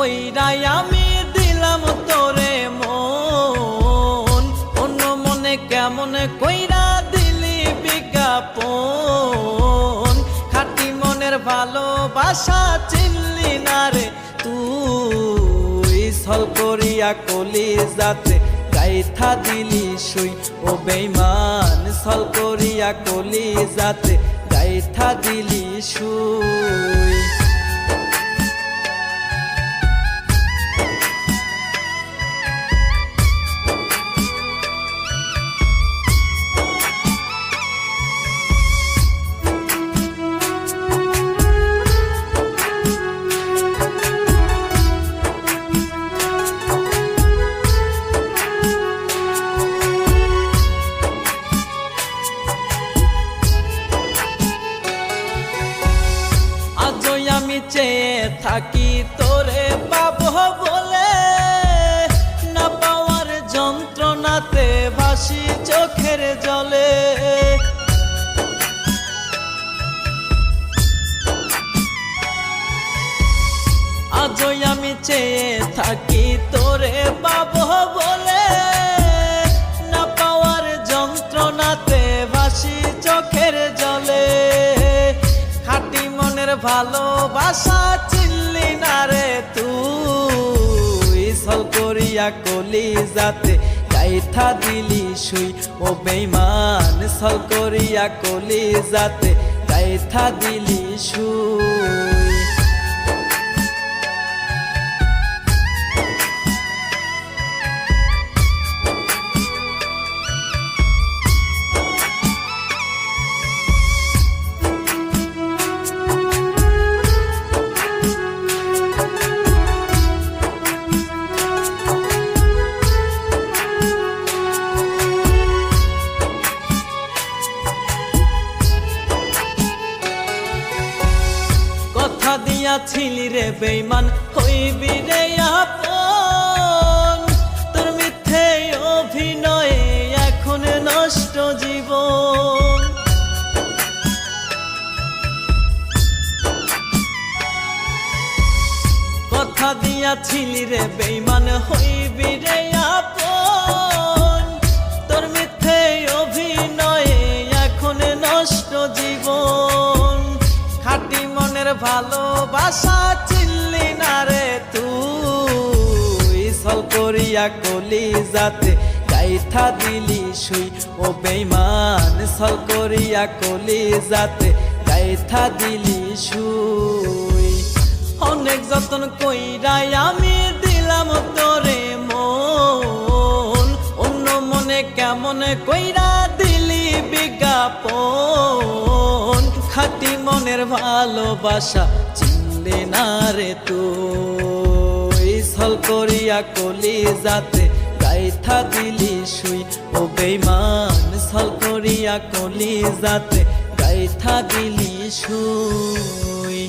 কইরাই আমি দিলাম তোরে মন, অন্য মনে কেমন কইরা দিলি বিজ্ঞাপন। খাঁটি মনের ভালোবাসা চিনলি না রে তুই, ছল করিয়া কলিজাতে গাইথা দিলি সুই। ও বেঈমান ছল করিয়া কলিজাতে গাইথা দিলি সুই। আমি চেয়ে থাকি তোরে পাবো বলে, না পাওয়ার যন্ত্রণাতে ভাসি চোখের জলে। আজই আমি চেয়ে থাকি তোরে পাবো বলে, না পাওয়ার যন্ত্রণাতে ভাসি চোখের জলে। খাঁটি মনের ভালোবাসা চিনলি না রে তুই, ছল করিয়া কলিজাতে গাইথা দিলি সুই। ও বেঈমান ছল করিয়া কলিজাতে গাইথা দিলি সুই। কথা দিয়াছিলি রে বেঈমান হইবি রে আপন, তোর মিথ্যে অভিনয়ে এখন নষ্ট জীবন। কথা দিয়াছিলি রে বেঈমান হইবি রে আপন, তোর মিথ্যে অভিনয়ে এখন নষ্ট জীবন। খাঁটি মনের ভালোবাসা চিনলি না রে তুই, ছল করিয়া কলিজাতে গাইথা দিলি সুই। ও বেঈমান ছল করিয়া কলিজাতে গাইথা দিলি সুই। অনেক যতন কইরাই আমি দিলাম তোরে মন, অন্য মনে কেমন কইরা দিলি বিজ্ঞাপন। খাঁটি মনের ভালোবাসা চিনলি না রে তুই, ছল করিয়া কলিজাতে গাইথা দিলি সুই। ও বেঈমান ছল করিয়া কলিজাতে গাইথা দিলি সুই।